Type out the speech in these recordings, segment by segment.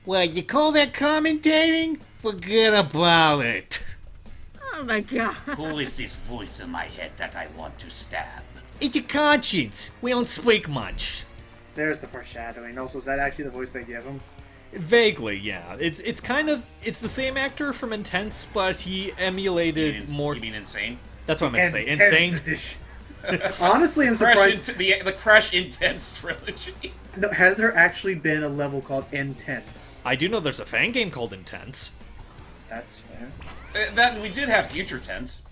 What, you call that commentating? Forget about it. Oh my god. Who is this voice in my head that I want to stab? It's your conscience. We don't speak much. There's the foreshadowing. Also, is that actually the voice they give him? Vaguely, yeah. It's the same actor from Intense, but he emulated more. You mean Insane? That's what I meant to say. Intense Insane. edition. Honestly, I'm surprised. The Crash Intense trilogy. No, has there actually been a level called Intense? I do know there's a fan game called Intense. That's fair. That we did have Future Tense.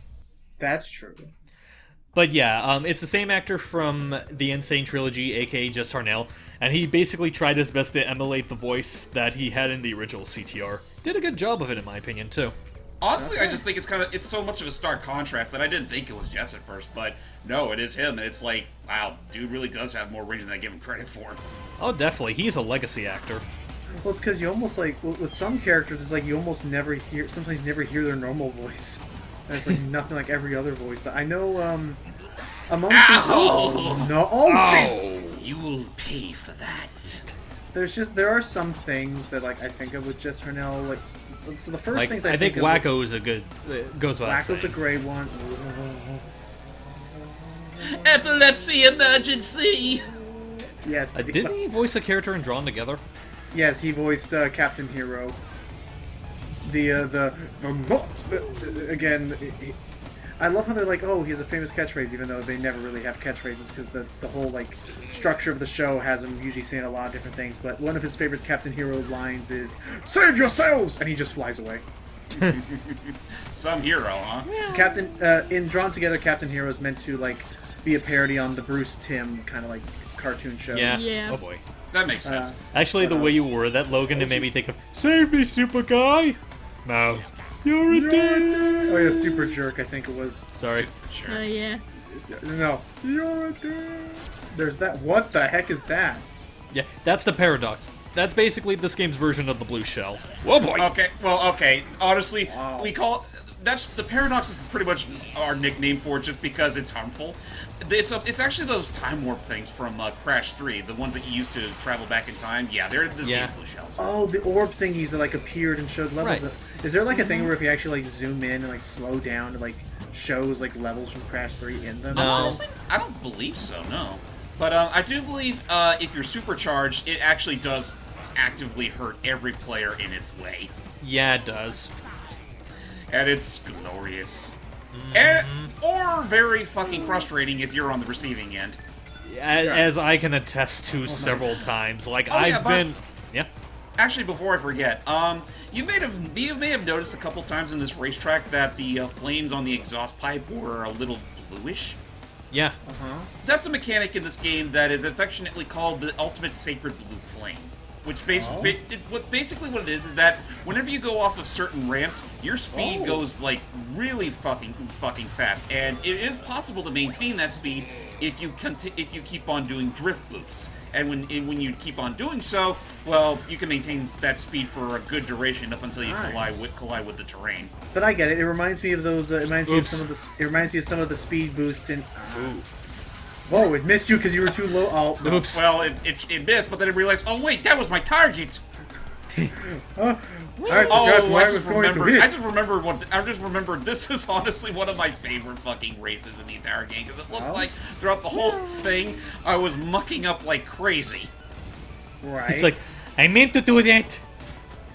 That's true. But yeah, it's the same actor from the Insane trilogy, aka Jess Harnell, and he basically tried his best to emulate the voice that he had in the original CTR. Did a good job of it, in my opinion, too. Honestly, I just think it's so much of a stark contrast that I didn't think it was Jess at first, but no, it is him, and it's like, wow, dude really does have more range than I give him credit for. Oh, definitely. He's a legacy actor. Well, it's because you almost like with some characters, it's like you almost never hear. Sometimes you never hear their normal voice, and it's like nothing like every other voice. I know. Among Ow! no, oh, You will pay for that. there are some things that like I think of with Jess Harnell. Like, so the first Like, things I think of Wacko is a good. Goes without Wacko's a saying. great one. Epilepsy emergency! Yes, Didn't he voice a character in Drawn Together? Yes, he voiced Captain Hero. Again. I love how they're like, oh, he has a famous catchphrase, even though they never really have catchphrases because the whole like structure of the show has him usually saying a lot of different things. But one of his favorite Captain Hero lines is "Save yourselves!" and he just flies away. Some hero, huh? Captain in Drawn Together, Captain Hero is meant to like be a parody on the Bruce Timm kind of like cartoon shows. Yeah. Yeah. Oh boy. That makes sense. Actually, the What way you else? were that, Logan, it made me think of "Save me, super guy." No, you're a dick. Oh yeah, Super Jerk, I think it was. Sorry. Sure. Yeah. No, you're a dick. There's that. What the heck is that? Yeah, that's the paradox. That's basically this game's version of the blue shell. Whoa, boy. Okay, well, okay. Honestly, Wow. we call that's the paradox is pretty much our nickname for it, just because it's harmful. It's actually those time warp things from Crash 3, the ones that you used to travel back in time. Yeah, they're the Yeah. blue shells. Oh, the orb thingies that like appeared and showed levels. Right. Is there like a thing where if you actually like zoom in and like slow down, it like shows like levels from Crash 3 in them? No. Honestly, I don't believe so. No, but I do believe if you're supercharged, it actually does actively hurt every player in its way, Yeah, it does. and it's glorious. And, or very fucking frustrating if you're on the receiving end. As I can attest to several times. Like, Oh, yeah, I've but- been... Yeah. Actually, before I forget, you may have noticed a couple times in this racetrack that the flames on the exhaust pipe were a little bluish. Yeah. That's a mechanic in this game that is affectionately called the ultimate sacred blue flame. Which basically what it is that whenever you go off of certain ramps, your speed goes like really fucking fast, and it is possible to maintain that speed if you keep on doing drift boosts. And when you keep on doing so, well, you can maintain that speed for a good duration up until you Nice. collide with the terrain. But I get it. It reminds me of those. It reminds me of Oops. some of the. It reminds me of some of the speed boosts in. Whoa! It missed you because you were too low. Oh, no. Oops. Well, it missed, but then it realized, oh wait, that was my target. I forgot why I was going to hit. I just remembered this is honestly one of my favorite fucking races in the entire game, because it looks like throughout the whole thing I was mucking up like crazy. Right. It's like, I meant to do that.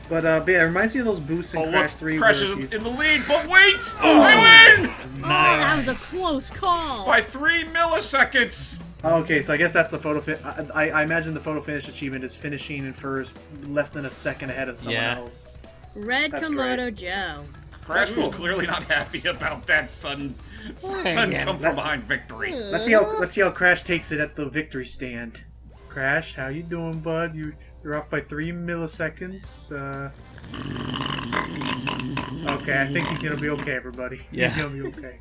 But yeah, it reminds me of those boosts in Oh Crash look, 3. Crash where is if you- in the lead, but wait! I win! Oh, that was a close call. By 3 milliseconds! Oh, okay, so I guess that's the photo fin. I imagine the photo finish achievement is finishing in first less than a second ahead of someone Yeah. else. Red That's Komodo Joe. Crash was clearly not happy about that sudden come from behind victory. Let's see how Crash takes it at the victory stand. Crash, how you doing, bud? You're off by 3 milliseconds. Okay, I think he's gonna be okay, everybody. Yeah. He's gonna be okay.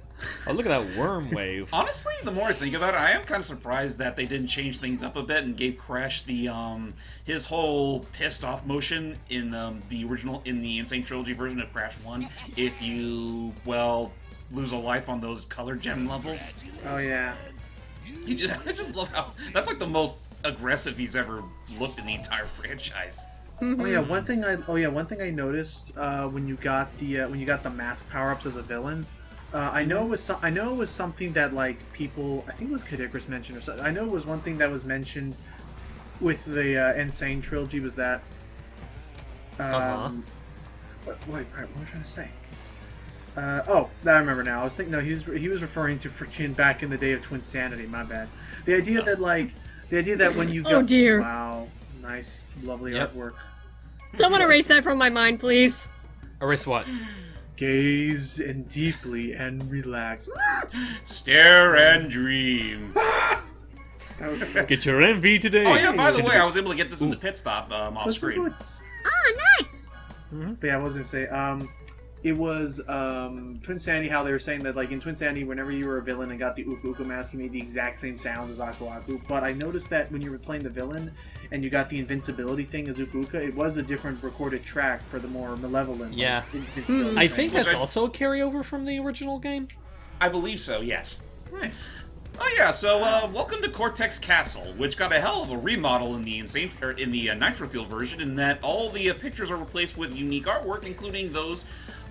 Oh, look at that worm wave. Honestly, the more I think about it, I am kind of surprised that they didn't change things up a bit and gave Crash the his whole pissed off motion in the Insane Trilogy version of Crash 1. If you lose a life on those color gem levels, Oh yeah. I just love how that's like the most aggressive he's ever looked in the entire franchise. Oh yeah, one thing I noticed when you got the mask power ups as a villain. I know it was something that like people, I think it was Kadikris mentioned or something. I know it was one thing that was mentioned with the Insane trilogy was that. Wait, crap! What was I trying to say? I remember now. I was thinking, no, he was referring to freaking back in the day of Twinsanity. My bad. The idea that when you go, Oh, dear. Wow, nice, lovely Yep. artwork. Someone erase that from my mind, please. Erase what? Gaze and deeply and relax. Stare and dream. That was so Get your envy today. Oh yeah, by the way, I was able to get this in the pit stop off What's the screen. boots? Ah, nice. But yeah, I was gonna say, it was Twinsanity. How they were saying that, like in Twinsanity, whenever you were a villain and got the Uku Uku mask, you made the exact same sounds as Aku Aku. But I noticed that when you were playing the villain and you got the invincibility thing as Uku Uku, it was a different recorded track for the more malevolent. Yeah. Invincibility I thing. think that's also a carryover from the original game. I believe so. Yes. Nice. Oh yeah, so welcome to Cortex Castle, which got a hell of a remodel in the Nitro-Fueled version, in that all the pictures are replaced with unique artwork, including those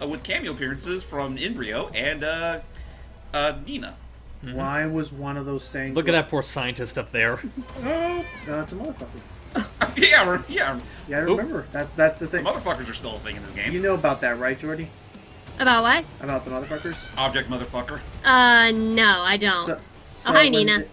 with cameo appearances from Embryo and Nina. Why was one of those things? Look at that poor scientist up there. Oh, no, it's a motherfucker. yeah. Yeah, I remember. That's the thing. Motherfuckers are still a thing in this game. You know about that, right, Jordy? About what? About the motherfuckers? Object motherfucker. No, I don't. So hi, when Nina.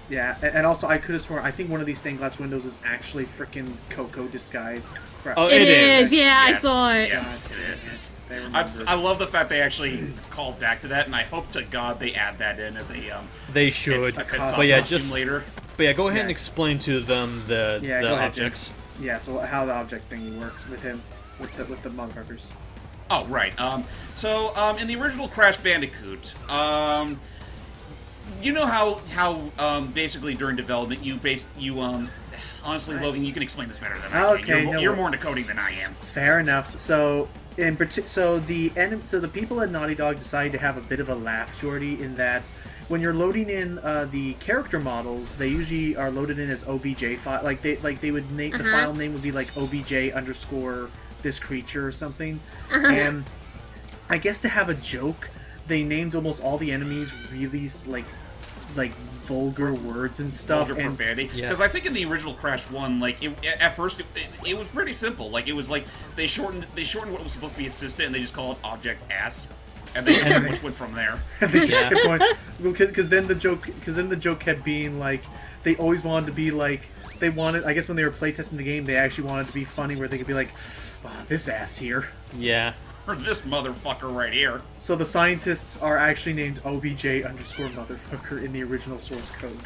Yeah, and also I could have sworn, I think one of these stained glass windows is actually freaking Coco disguised. Crap. Oh, It It is. is, yeah, I Yes, saw it. Yes, God, it is. They remembered. I love the fact they actually called back to that, and I hope to God they add that in as a They should. a But yeah, costume just later. But yeah, go ahead Yeah. and explain to them the Yeah, go ahead, Jim. objects. Yeah, so how the object thingy works with him, with the motherfuckers. Oh right. So in the original Crash Bandicoot, you know how basically during development honestly, Nice. Logan, you can explain this better than I Okay, can. no You're wor- more into coding than I am. Fair enough. So the people at Naughty Dog decided to have a bit of a laugh, Jordy, in that when you're loading in the character models, they usually are loaded in as OBJ file. They would name the file name would be like OBJ underscore this creature or something. And I guess to have a joke, they named almost all the enemies really like vulgar words and stuff. Vulgar And profanity. Yeah. Because I think in the original Crash 1, like at first it was pretty simple. Like it was like they shortened what was supposed to be assistant, and they just called it Object Ass, and they which went from there. they just kept going because then the joke kept being like they always wanted to be like they wanted. I guess when they were playtesting the game, they actually wanted to be funny where they could be like, oh, this ass here. Yeah. Or this motherfucker right here. So the scientists are actually named OBJ underscore motherfucker in the original source code.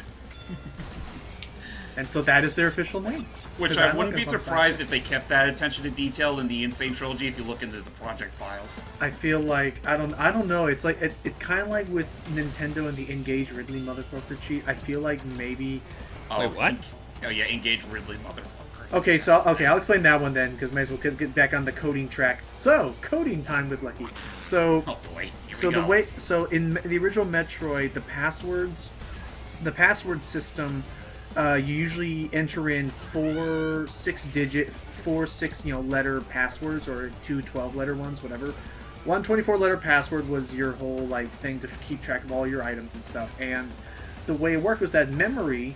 And so that is their official name. Which 'Cause I I'm wouldn't be looking up surprised if they scientists. kept that attention to detail in the Insane Trilogy if you look into the project files. I feel like I don't know. It's like it's kind of like with Nintendo and the Engage Ridley motherfucker cheat. I feel like maybe. Oh, Wait, what? Oh yeah, Engage Ridley, motherfucker. Okay, I'll explain that one then, because may as well get back on the coding track. So coding time with Lucky. So Oh boy. Here so we the go. way in the original Metroid, the password system, you usually enter in four six letter passwords or two 12-letter ones, whatever. One 24-letter password was your whole like thing to keep track of all your items and stuff. And the way it worked was that memory,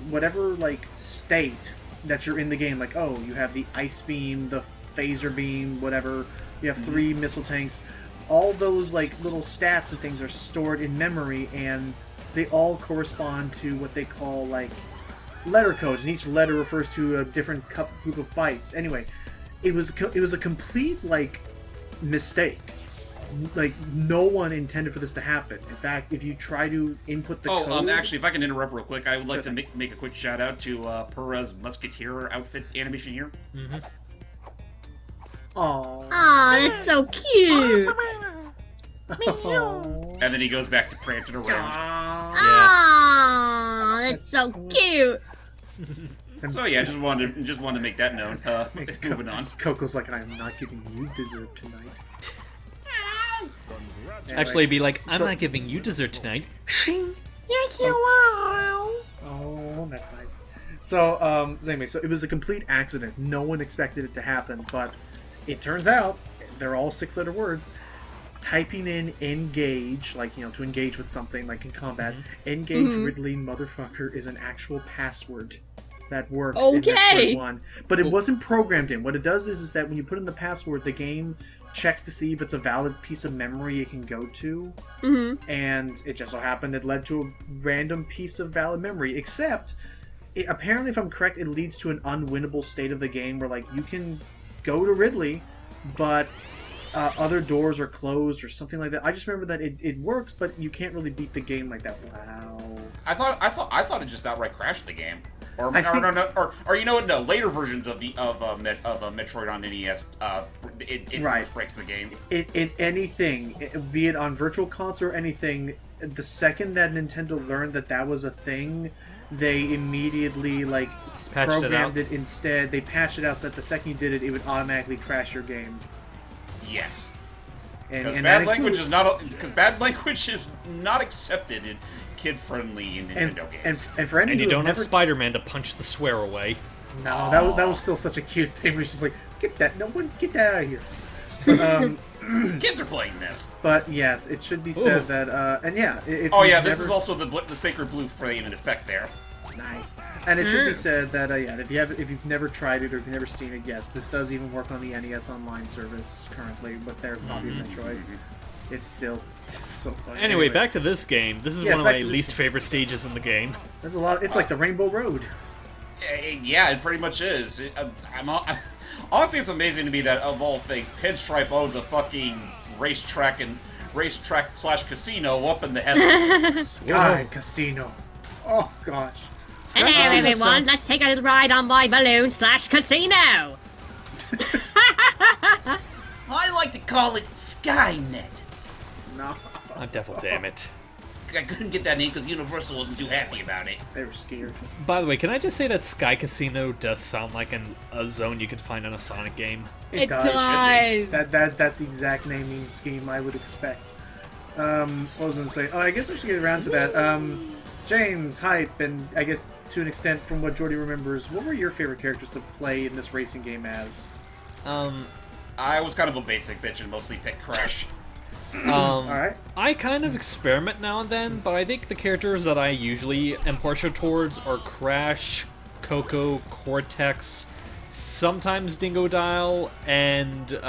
whatever like state that you're in the game, like oh you have the ice beam, the phaser beam, whatever. You have 3 missile tanks. All those like little stats and things are stored in memory, and they all correspond to what they call like letter codes, and each letter refers to a different group of bytes. Anyway, it was a complete like mistake. Like no one intended for this to happen. In fact, if you try to input the code, actually, if I can interrupt real quick, I would like Sure to make a quick shout out to Pura's Musketeer outfit animation here. Aww. Aw, that's so cute. And then he goes back to prancing around. Aw, that's so cute. So yeah, just wanted to make that known. Moving on. Coco's like, I am not giving you dessert tonight. Actually, it'd be like, I'm So- not giving you dessert tonight. Shing. Yes, you are. Oh, that's nice. So, anyway, so it was a complete accident. No one expected it to happen, but it turns out they're all 6-letter words. Typing in engage, like, to engage with something, like in combat, engage Ridley motherfucker is an actual password that works in Metroid 1. But it wasn't programmed in. What it does is that when you put in the password, the game checks to see if it's a valid piece of memory it can go to. And it just so happened it led to a random piece of valid memory, except apparently, if I'm correct, it leads to an unwinnable state of the game where, like, you can go to Ridley, but other doors are closed or something like that. I just remember that it works, but you can't really beat the game like that. Wow. I thought it just outright crashed the game. Or you know what? No, later versions of Metroid on NES, it breaks the game. In anything, be it on Virtual Console or anything, the second that Nintendo learned that was a thing, they immediately programmed it instead. They patched it out so that the second you did it, it would automatically crash your game. Yes. Because bad language is not accepted in kid-friendly Nintendo games. And for any and you who don't have have Spider-Man to punch the swear away. No, that was still such a cute thing. Where it's just like, get that out of here. But, kids are playing this. But yes, it should be said that, and yeah, if this is also the Sacred Blue frame in effect there. Nice. And it should be said that if you've never tried it or if you've never seen it, yes, this does even work on the NES Online service currently with their copy of Metroid. It's still so funny. Anyway, back to this game. This is one of my least favorite stages in the game. There's a lot. It's like the Rainbow Road. Yeah, it pretty much is. Honestly, it's amazing to me that of all things, Pinstripe owns a fucking racetrack / casino up in the heavens. Sky Casino. Oh gosh. Hello everyone, let's take a little ride on my balloon / casino! I like to call it Skynet. No. Oh, devil damn it. I couldn't get that name because Universal wasn't too happy about it. They were scared. By the way, can I just say that Sky Casino does sound like a zone you could find in a Sonic game? It does. That's the exact naming scheme I would expect. What was I going to say? Oh, I guess I should get around to that. James, Hype, and I guess to an extent from what Jordy remembers, what were your favorite characters to play in this racing game as? I was kind of a basic bitch and mostly picked Crash. Alright. I kind of experiment now and then, but I think the characters that I usually am partial towards are Crash, Coco, Cortex, sometimes Dingodile, and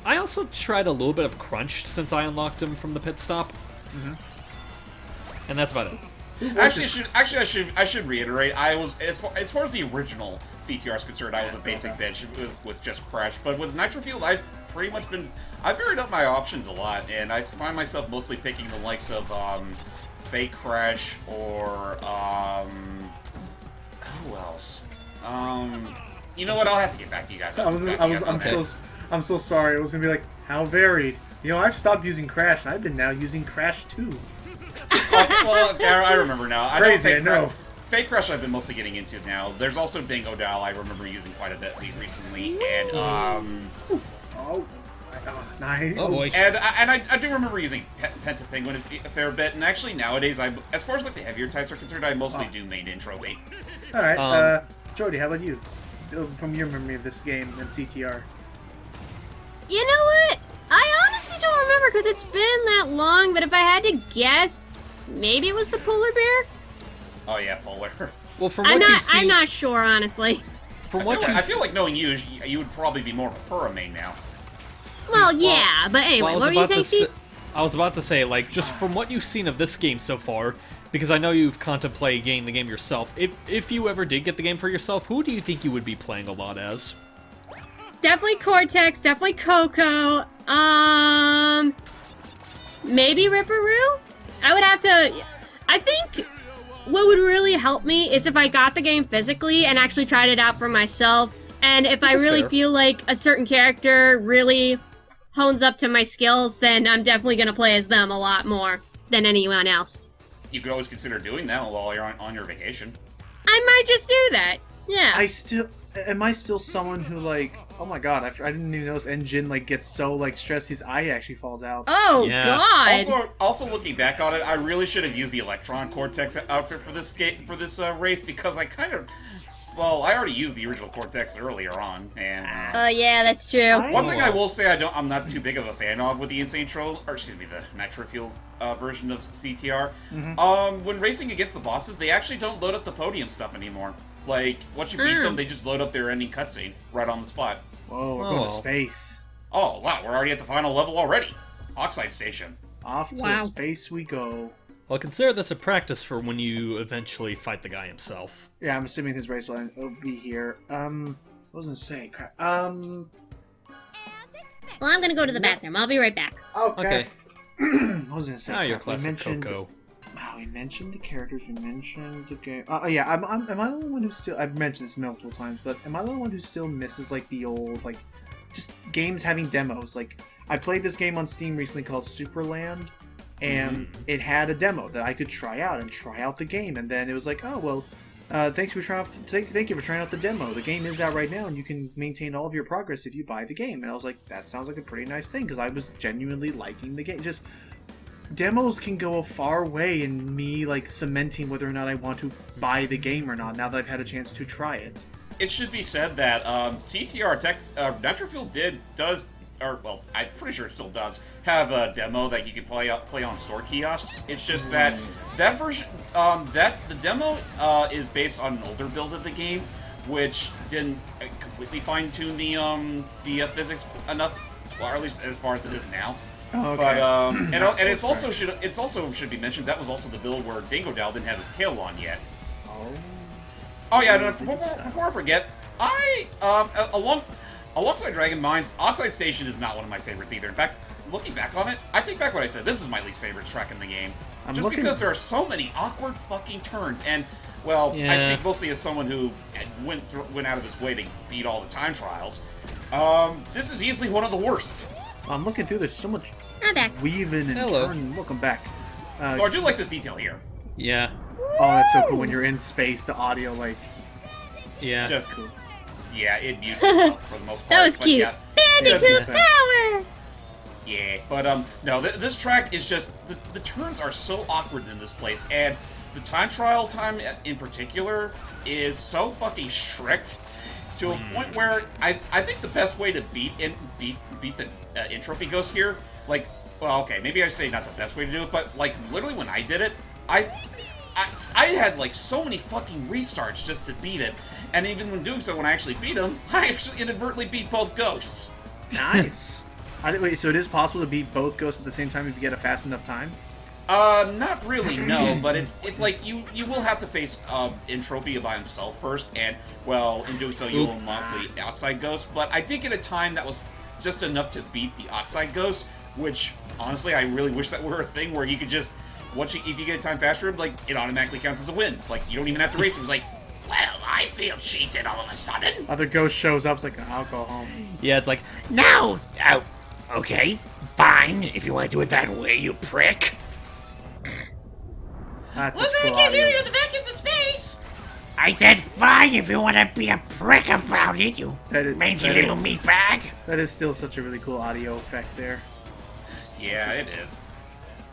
I also tried a little bit of Crunch since I unlocked him from the pit stop. And that's about it. Actually, I should reiterate. I was as far as the original CTR is concerned, I was a basic bitch with just Crash. But with Nitro-Fueled, I've varied up my options a lot, and I find myself mostly picking the likes of Fake Crash or who else? You know what? I'll have to get back to you guys. I'm so sorry. I was gonna be like, how varied. I've stopped using Crash, and I've been now using Crash 2. I remember now. Crazy, I know. Fake Crash I've been mostly getting into now. There's also Dingodile I remember using quite a bit recently, and nice. Oh boy. And I do remember using Pentapenguin a fair bit, and actually nowadays, as far as the heavier types are concerned, I mostly do main intro bait. Alright, Jordy, how about you? From your memory of this game and CTR. You know what? I honestly don't remember because it's been that long, but if I had to guess, maybe it was the polar bear? Oh yeah, polar. Well, from what you've seen, I'm not sure, honestly. I feel like knowing you would probably be more of a Purah now. Well, yeah, but anyway, what were you saying, Steve? I was about to say, just from what you've seen of this game so far, because I know you've contemplated getting the game yourself, if you ever did get the game for yourself, who do you think you would be playing a lot as? Definitely Cortex, definitely Coco, maybe Ripperoo? I think what would really help me is if I got the game physically and actually tried it out for myself, and if I really feel like a certain character really hones up to my skills, then I'm definitely going to play as them a lot more than anyone else. You could always consider doing that while you're on your vacation. I might just do that, yeah. am I still someone who like? Oh my god, I didn't even notice N-Jin like gets so like stressed his eye actually falls out. Oh Yeah. God! Also looking back on it, I really should have used the Electron Cortex outfit for this race because I kind of, well, I already used the original Cortex earlier on, and Yeah, that's true. one thing I will say I'm not too big of a fan of with the the Nitro-Fueled version of CTR. When racing against the bosses, they actually don't load up the podium stuff anymore. Like, once you beat them, they just load up their ending cutscene right on the spot. Whoa, we're going to space. Oh, wow, we're already at the final level already. Oxide Station. Off to space we go. Well, consider this a practice for when you eventually fight the guy himself. Yeah, I'm assuming his race line will be here. What was I gonna say? Crap. Well, I'm gonna go to the bathroom. I'll be right back. Okay. What was I gonna say? Ah, your Crap, classic Coco. Wow, we mentioned the characters, we mentioned the game. Yeah, am I the only one who still... I've mentioned this multiple times, but am I the only one who still misses, like, the old, like, just games having demos? Like, I played this game on Steam recently called Superland, and it had a demo that I could try out the game, and then it was like, oh, well, thank you for trying out the demo. The game is out right now, and you can maintain all of your progress if you buy the game. And I was like, that sounds like a pretty nice thing, because I was genuinely liking the game. Just... demos can go a far way in me, like, cementing whether or not I want to buy the game or not, now that I've had a chance to try it. It should be said that CTR Nitro-Fueled well, I'm pretty sure it still does, have a demo that you can play on store kiosks. It's just that version, the demo is based on an older build of the game, which didn't completely fine-tune the physics enough, or at least as far as it is now. Oh, okay. But and it's also should be mentioned that was also the build where Dingo Dal didn't have his tail on yet. Oh yeah. No, before I forget, alongside Dragon Mines, Oxide Station is not one of my favorites either. In fact, looking back on it, I take back what I said. This is my least favorite track in the game, because there are so many awkward fucking turns. And well, I speak mostly as someone who went out of his way to beat all the time trials. This is easily one of the worst. I'm looking through. There's so much I'm back. weaving and turning. Look, I'm back. Oh, I do like this detail here. Yeah. Oh, that's so cool. When you're in space, the audio, like... Yeah. Just cool. Yeah, it mutes itself for the most part. That was cute. Yeah, Bandicoot power! yeah, but no, this track is just the turns are so awkward in this place, and the time trial time in particular is so fucking strict to a point where I think the best way to beat the entropy ghost here, like, well, okay, maybe I say not the best way to do it, but like literally when I did it, I had like so many fucking restarts just to beat it, and even when doing so, when I actually beat him, I actually inadvertently beat both ghosts. Nice. Wait, so it is possible to beat both ghosts at the same time if you get a fast enough time? Not really, no, but it's like you will have to face Entropy by himself first, and, well, in doing so, you'll unlock the Oxide Ghost, but I did get a time that was just enough to beat the Oxide Ghost, which, honestly, I really wish that were a thing where you could just, if you get a time faster, like, it automatically counts as a win. Like, you don't even have to race. It was like, well, I feel cheated all of a sudden. Other ghost shows up, it's like, I'll go home. Yeah, it's like, No! Oh, okay. Fine, if you want to do it that way, you prick. That's such cool audio. The vacuums of space! I said fine if you want to be a prick about it, you mangy that little is- meatbag. That is still such a really cool audio effect there. Yeah, it is.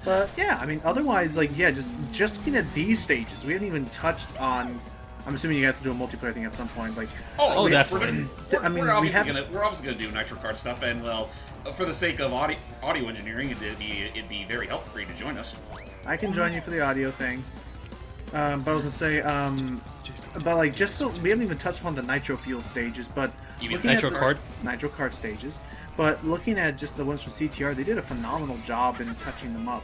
But yeah, I mean, otherwise, like, yeah, just looking at these stages, we haven't even touched on. I'm assuming you guys have to do a multiplayer thing at some point. Like, Oh, definitely. We're obviously gonna do Nitro Kart stuff, and well, for the sake of audio engineering, it'd be very helpful for you to join us. I can join you for the audio thing. But I was gonna say, but like, just so we haven't even touched upon the Nitro-Fueled stages, but You mean looking at Nitro the- Kart? Nitro Kart stages. But looking at just the ones from CTR, they did a phenomenal job in touching them up.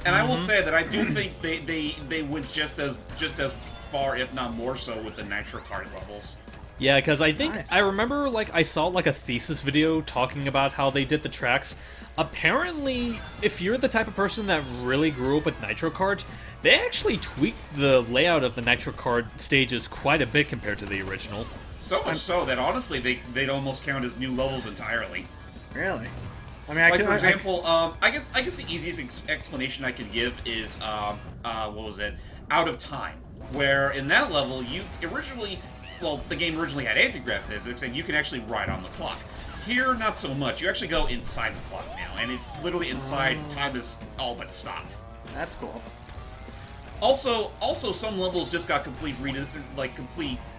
And I will say that I do think they went just as far, if not more so, with the Nitro Kart levels. Yeah, because I think Nice. I remember like I saw like a thesis video talking about how they did the tracks. Apparently, if you're the type of person that really grew up with Nitro Kart, they actually tweaked the layout of the Nitro Kart stages quite a bit compared to the original. So much so that honestly they'd almost count as new levels entirely. Really? I mean, Like for example, I guess the easiest explanation I could give is what was it? Out of Time, where in that level you originally well, the game originally had anti-grav physics, and you can actually ride on the clock. Here, not so much. You actually go inside the clock now, and it's literally inside. Time is all but stopped. That's cool. Also, some levels just got complete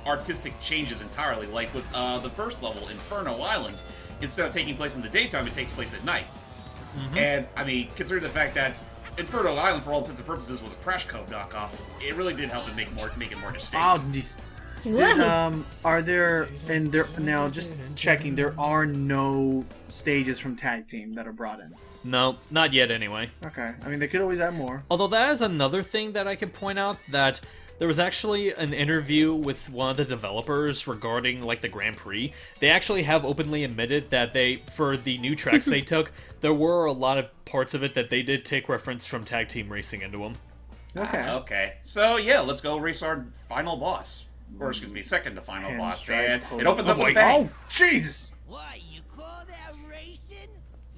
artistic changes entirely. Like with the first level, Inferno Island, instead of taking place in the daytime, it takes place at night. And I mean, considering the fact that Inferno Island, for all intents and purposes, was a Crash Cove knockoff, it really did help it make it more distinct. Oh, jeez. Are there, and there now just checking, there are no stages from Tag Team that are brought in. No, not yet anyway. Okay, I mean they could always add more. Although that is another thing that I could point out, that there was actually an interview with one of the developers regarding like the Grand Prix. They actually have openly admitted that for the new tracks they took, there were a lot of parts of it that they did take reference from Tag Team Racing into them. Okay. Okay. So yeah, let's go race our final boss. Or excuse me, second to final boss. And it opens up with a bang. Oh, Jesus! What, you call that racing?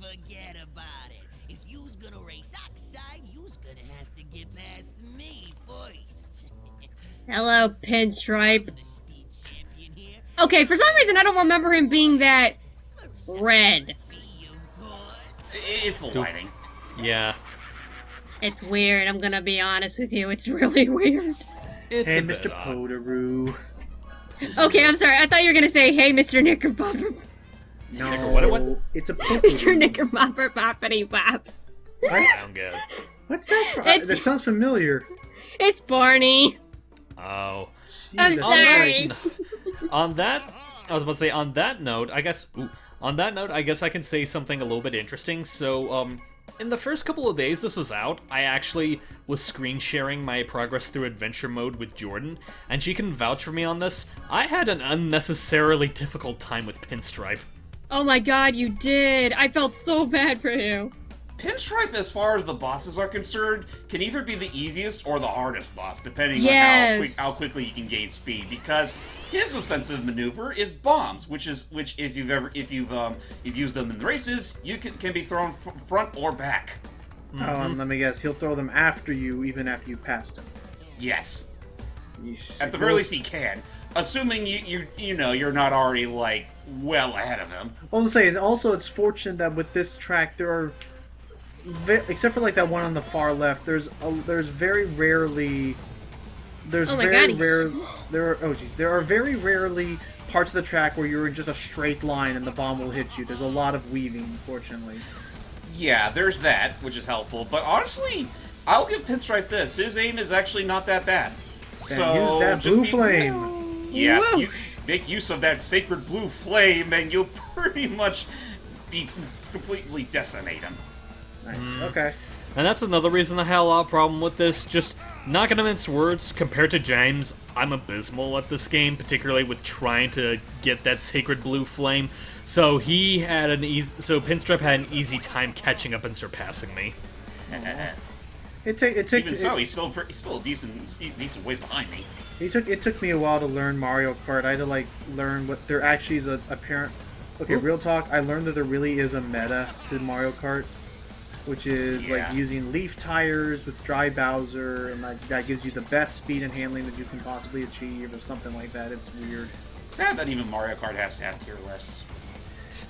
Forget about it. If you's gonna race Oxide, you's gonna have to get past me first. Hello, Pinstripe. The speed champion here. Okay, for some reason I don't remember him being that red. Me, of course. It's the lighting. Yeah. It's weird, I'm gonna be honest with you. It's really weird. It's Hey, a bit Mr. odd. Podaroo. Okay, I'm sorry. I thought you were gonna say, hey, Mr. Knickerbocker. No, What? it's a Mr. Podaroo. Knickerbocker boppity bop. I don't get it. What's that? It's- That sounds familiar. It's Barney. Oh. I'm Jesus. sorry. On that, I was about to say, on that note, I guess I can say something a little bit interesting. So, in the first couple of days this was out, I actually was screen sharing my progress through adventure mode with Jordan, and she can vouch for me on this. I had an unnecessarily difficult time with Pinstripe. Oh my god, you did. I felt so bad for you. Pinstripe, as far as the bosses are concerned, can either be the easiest or the hardest boss, depending Yes. on how quickly you can gain speed. Because his offensive maneuver is bombs, which if you've used them in the races, you can be thrown front or back. Let me guess. He'll throw them after you, even after you passed him. Yes, Yeesh. at the very least he can, assuming you're not already like well ahead of him. I was saying, also it's fortunate that with this track there are, except for like that one on the far left, there's very rarely, Oh my God, he's there are very rarely parts of the track where you're in just a straight line and the bomb will hit you. There's a lot of weaving, fortunately. Yeah, there's that, which is helpful. But honestly, I'll give Pinstripe this. His aim is actually not that bad. And So use that just blue flame. Yeah, Woo! you make use of that sacred blue flame, and you'll pretty much be completely decimate him. Nice. Okay. And that's another reason I had a lot of problem with this. Just not gonna mince words, compared to James, I'm abysmal at this game, particularly with trying to get that sacred blue flame. So Pinstripe had an easy time catching up and surpassing me. It takes Even so, he's still a decent ways behind me. it took me a while to learn Mario Kart. I had to like learn what there actually is a apparent. Okay, real talk. I learned that there really is a meta to Mario Kart, which is Yeah. like using leaf tires with dry Bowser, and like that gives you the best speed and handling that you can possibly achieve, or something like that. It's weird. Sad that even Mario Kart has to have tier lists.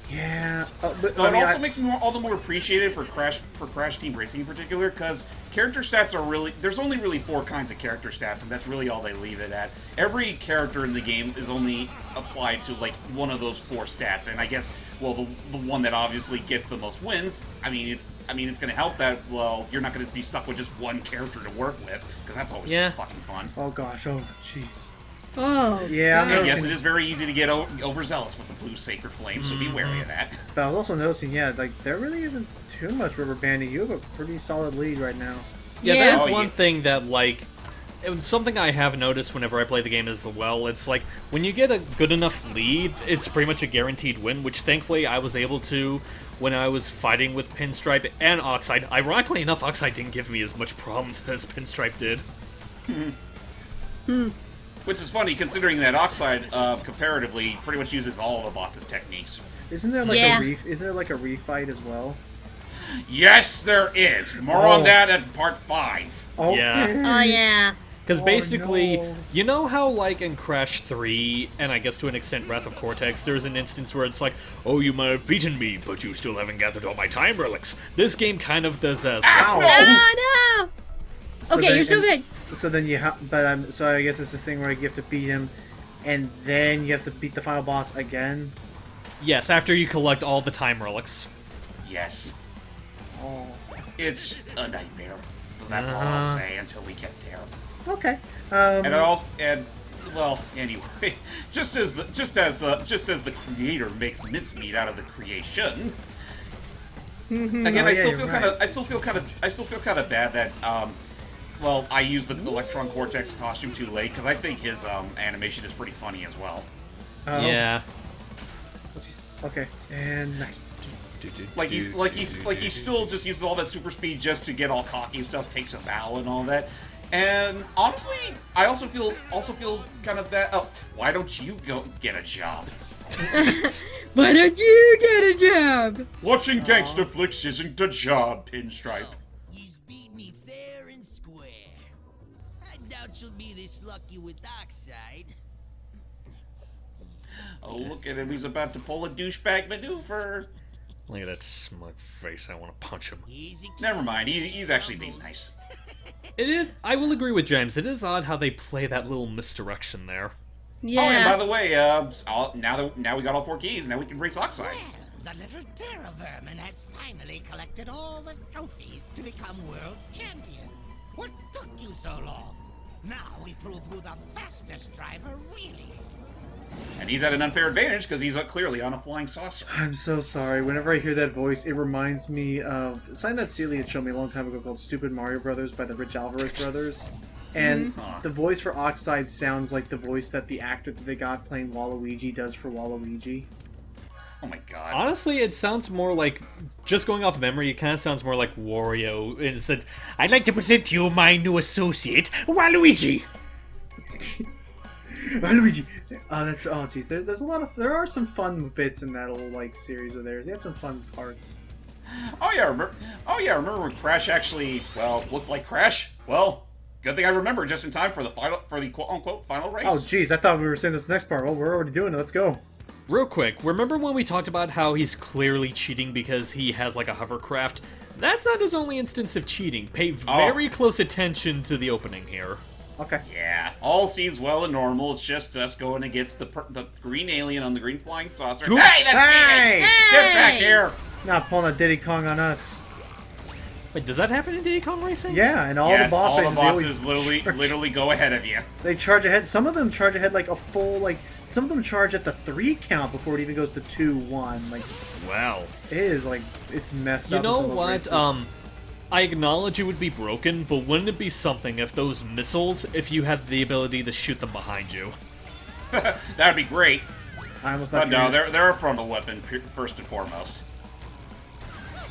Yeah, but But I mean, it also makes me all the more appreciated for Crash Team Racing in particular, because character stats are really, there's only really 4 kinds of character stats, and that's really all they leave it at. Every character in the game is only applied to like one of those 4 stats, and I guess, well, the one that obviously gets the most wins. It's going to help that, well, you're not going to be stuck with just one character to work with, because that's always fucking fun. oh gosh, oh jeez. Oh, Yeah, I'm God. And yes, noticing. it is very easy to get overzealous with the blue sacred flame, so be wary of that. But I was also noticing, yeah, like there really isn't too much rubber banding. You have a pretty solid lead right now. Yeah, Yeah. that Oh, is one yeah. thing that, like, something I have noticed whenever I play the game as well. It's like, when you get a good enough lead, it's pretty much a guaranteed win, which thankfully I was able to when I was fighting with Pinstripe and Oxide. Ironically enough, Oxide didn't give me as much problems as Pinstripe did. Which is funny, considering that Oxide, comparatively, pretty much uses all the boss's techniques. Isn't there like Yeah. isn't there like a refight as well? Yes, there is. More on that at part 5. Okay. Yeah. Oh, yeah. Because basically, no. you know how, like, in Crash 3, and I guess to an extent Wrath of Cortex, there's an instance where it's like, oh, you might have beaten me, but you still haven't gathered all my time relics. This game kind of does as well. Oh, no! So Okay, then- you're still and- good. So then so I guess it's this thing where you have to beat him, and then you have to beat the final boss again. Yes, after you collect all the time relics. Yes. Oh. It's a nightmare. But that's all I'll say until we get there. Okay. Well, anyway, just as the creator makes mincemeat out of the creation. Again, Oh, I yeah, still you're feel right. kind of bad that well, I used the Electron Cortex costume too late because I think his animation is pretty funny as well. Oh. Yeah. Okay. And nice. Like he still just uses all that super speed just to get all cocky and stuff, takes a bow and all that. And honestly, I also feel kind of that. Oh, why don't you go get a job? Why don't you get a job? Watching gangster flicks isn't a job, Pinstripe. You's beat me fair and square. I doubt you'll be this lucky with Oxide. Oh, look at him. He's about to pull a douchebag maneuver. Look at that smug face. I want to punch him. Easy Never mind. He's actually being nice. It is. I will agree with James. It is odd how they play that little misdirection there. Yeah. Oh, and by the way, now we got all 4 keys. Now we can race Oxide. Well, the little terror vermin has finally collected all the trophies to become world champion. What took you so long? Now we prove who the fastest driver really is. And he's at an unfair advantage because he's clearly on a flying saucer. I'm so sorry. Whenever I hear that voice, it reminds me of something that Celia had shown me a long time ago called Stupid Mario Brothers by the Rich Alvarez brothers. And the voice for Oxide sounds like the voice that the actor that they got playing Waluigi does for Waluigi. Oh my god. Honestly, it sounds more like, just going off memory, it kind of sounds more like Wario. It said, I'd like to present to you my new associate, Waluigi. Waluigi. Geez. There are some fun bits in that old like series of theirs. They had some fun parts. Oh yeah, remember when Crash actually, well, looked like Crash? Well, good thing I remember just in time for the quote-unquote final race. Oh, geez. I thought we were saying this next part. Well, we're already doing it. Let's go. Real quick, remember when we talked about how he's clearly cheating because he has like a hovercraft? That's not his only instance of cheating. Pay very close attention to the opening here. Okay. Yeah, all seems well and normal. It's just us going against the green alien on the green flying saucer. Oops. Hey, that's Hey! me! Get back here! Not pulling a Diddy Kong on us. Wait, does that happen in Diddy Kong Racing? Yeah, and all Yes, the boss all faces, the they bosses always literally go ahead of you. They charge ahead. Some of them charge ahead like a full like. Some of them charge at the 3 count before it even goes to 2-1. Like Wow. it is like it's messed You up. in know some of those what? races. I acknowledge it would be broken, but wouldn't it be something if those missiles, if you had the ability to shoot them behind you? That'd be great. I almost But thought no, they're a frontal weapon first and foremost.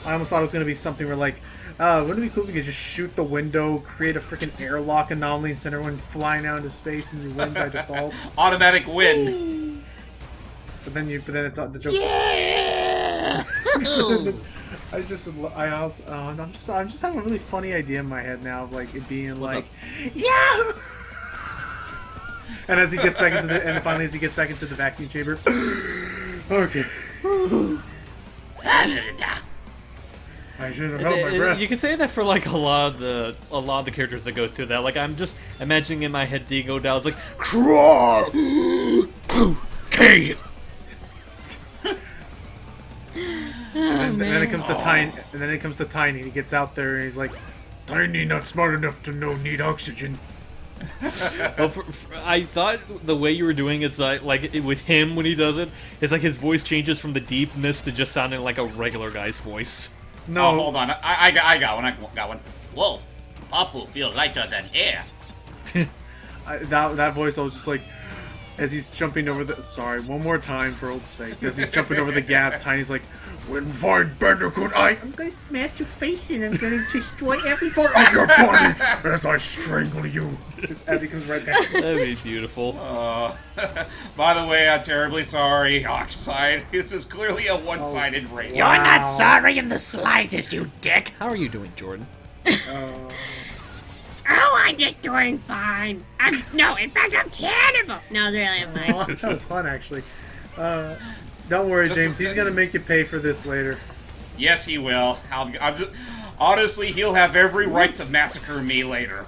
I almost thought it was gonna be something where like, wouldn't it be cool if you could just shoot the window, create a freaking airlock anomaly, and send everyone flying out into space, and you win by default. Automatic win. But then it's the joke's. Yeah! I'm just having a really funny idea in my head now of like it being like, yeah. And as he gets back into finally as he gets back into the vacuum chamber, okay. I should have held my breath. You can say that for like a lot of the characters that go through that. Like I'm just imagining in my head Diego Dow's like crawl, K. And then it comes to Tiny, and then it comes to Tiny, and he gets out there, and he's like, "Tiny, not smart enough to know need oxygen." Well, I thought the way you were doing it's like with him when he does it, it's like his voice changes from the deepness to just sounding like a regular guy's voice. No, Oh, hold on. I got one. Whoa. Papu feel lighter than air. that voice, I was just like, as he's jumping over the. Sorry, one more time for old sake. As he's jumping over the gap, Tiny's like, "When find Bandicoot, I'm gonna smash your face in. I'm gonna destroy every part of your body as I strangle you." Just as he comes right back. That'd be beautiful. By the way, I'm terribly sorry, Oxide. This is clearly a one-sided race. You're not sorry in the slightest, you dick! How are you doing, Jordan? Oh, I'm just doing fine. No, in fact, I'm terrible. No, really, I'm fine. Oh, that was fun, actually. Don't worry, James. He's gonna make you pay for this later. Yes, he will. Honestly, he'll have every right to massacre me later.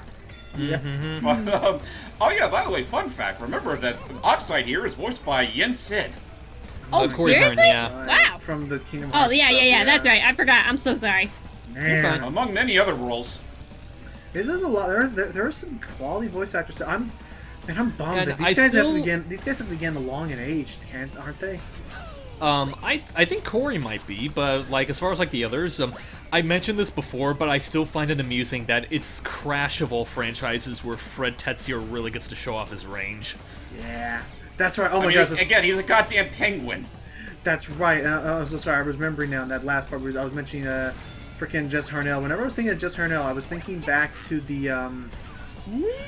But, oh yeah, by the way, fun fact. Remember that Oxide here is voiced by Yen Sid. Oh, Corey Byrne, seriously? yeah. Wow. From the Kingdom Oh, Hearts yeah, stuff, that's right. I forgot. I'm so sorry. Man, Among many other roles. there's a lot. There are some quality voice actors. I'm bummed And that I these guys still- have begun along in age, aren't they? I think Corey might be, but like as far as like the others, I mentioned this before, but I still find it amusing that it's Crash of all franchises where Fred Tetsier really gets to show off his range. Yeah, that's right. Oh my I mean, gosh, again, he's a goddamn penguin. that's right. I'm so sorry. I was remembering now in that last part where I was mentioning freaking Jess Harnell. Whenever I was thinking of Jess Harnell, I was thinking back to the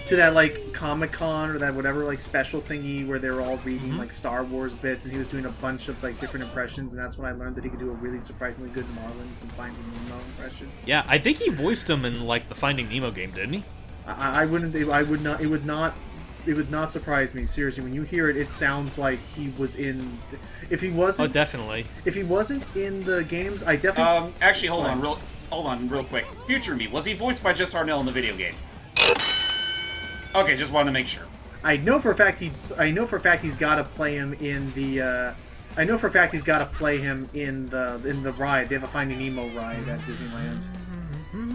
to that like Comic-Con or that whatever like special thingy where they were all reading like Star Wars bits, and he was doing a bunch of like different impressions, and that's when I learned that he could do a really surprisingly good Marlin from Finding Nemo impression. Yeah, I think he voiced him in like the Finding Nemo game, didn't he? I would not. It would not surprise me. Seriously, when you hear it, it sounds like he was in. If he Oh, wasn't, definitely. if he wasn't in the games, I definitely. Actually, hold on, real quick. Future me, was he voiced by Jess Harnell in the video game? Okay, just wanted to make sure. I know for a fact he's got to play him in the. I know for a fact he's got to play him in the ride. They have a Finding Nemo ride at Disneyland.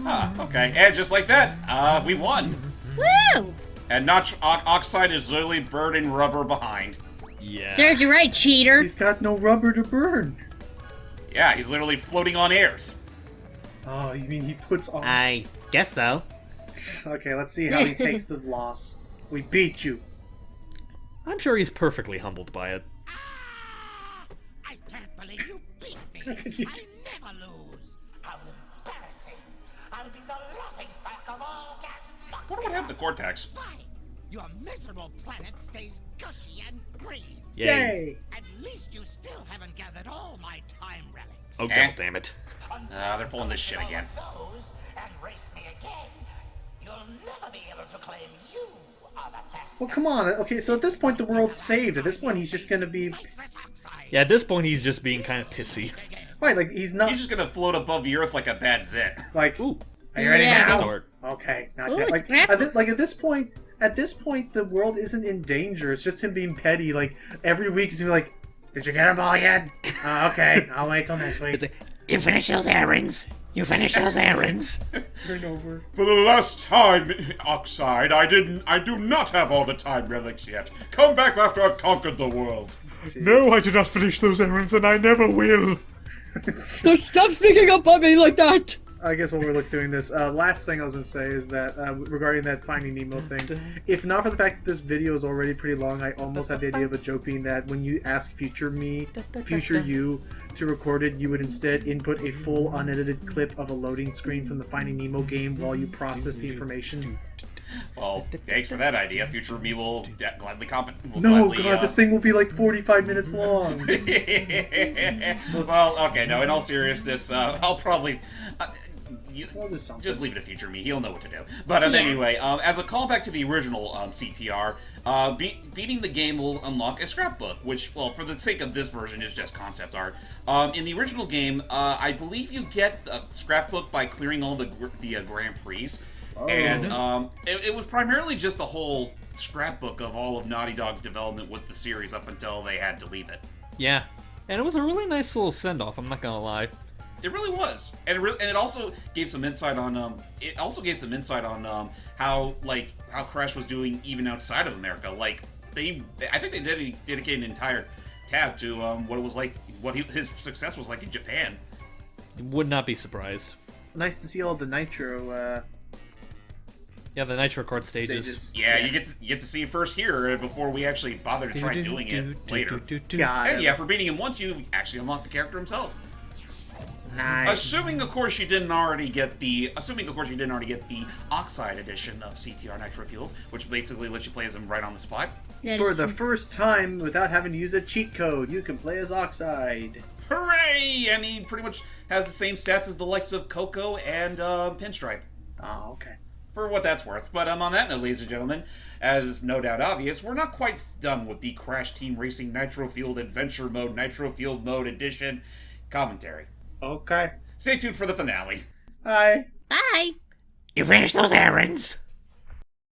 Ah, okay. And just like that, we won. Woo! And Oxide is literally burning rubber behind. Yeah. Serves you right, cheater. He's got no rubber to burn. Yeah, he's literally floating on airs. Oh, you mean he puts on? I guess so. Okay, let's see how he takes the loss. We beat you. I'm sure he's perfectly humbled by it. I can't believe you beat me. I never lose. How embarrassing. I'll be the laughingstock of all gas I wonder what happened to Cortex. Fine. Your miserable planet stays gushy and green. Yay. Yay! At least you still haven't gathered all my time relics. Oh, Eh. god damn it. They're pulling this shit again. Those and race me again. You'll never be able to claim you are the fastest. Well, come on. Okay, so at this point the world's saved. At this point he's just gonna be Yeah, at this point he's just being kind of pissy. right. Like he's not He's just gonna float above the earth like a bad zit. like. Ooh. Are you ready Yeah. now? Start. Okay, not Ooh, yet. Like, scrapple. like at this point, the world isn't in danger. It's just him being petty. Like every week, he's gonna be like, "Did you get them all yet? Okay, I'll wait till next week." You finish those errands. You finish those errands. Turn over. For the last time, Oxide, I do not have all the time relics yet. Come back after I've conquered the world. No, I did not finish those errands, and I never will. So stop sneaking up on me like that. I guess while we're doing this, last thing I was gonna say is that regarding that Finding Nemo thing, if not for the fact that this video is already pretty long, I almost have the idea of a joke being that when you ask future you to record it, you would instead input a full unedited clip of a loading screen from the Finding Nemo game while you process the information. Well, thanks for that idea. Future me will gladly compensate. No, God, this thing will be like 45 minutes long. Well, okay, no, in all seriousness, I'll probably... I'll do something. just leave it to Future Me. He'll know what to do. But Yeah. anyway, as a callback to the original CTR, beating the game will unlock a scrapbook, which, well, for the sake of this version, is just concept art. In the original game, I believe you get a scrapbook by clearing all the Grand Prix. And it was primarily just a whole scrapbook of all of Naughty Dog's development with the series up until they had to leave it. Yeah. And it was a really nice little send-off, I'm not gonna lie. It really was, and it also gave some insight on how Crash was doing even outside of America. Like I think they dedicated an entire tab to what it was like, his success was like in Japan. Would not be surprised. Nice to see all the Nitro Yeah, the Nitro Card stages. stages. Yeah, you get to see it first here before we actually bother to try doing it later. God. And yeah, for beating him once, you actually unlock the character himself. Nice. Assuming, of course, you didn't already get the Oxide edition of CTR Nitro-Fueled, which basically lets you play as him right on the spot. For the first time, without having to use a cheat code, you can play as Oxide. Hooray! And he pretty much has the same stats as the likes of Coco and Pinstripe. Oh, okay. for what that's worth. But on that note, ladies and gentlemen, as is no doubt obvious, we're not quite done with the Crash Team Racing Nitro-Fueled Adventure Mode, Nitro-Fueled Mode Edition commentary. Okay. Stay tuned for the finale. Bye. Bye. You finished those errands?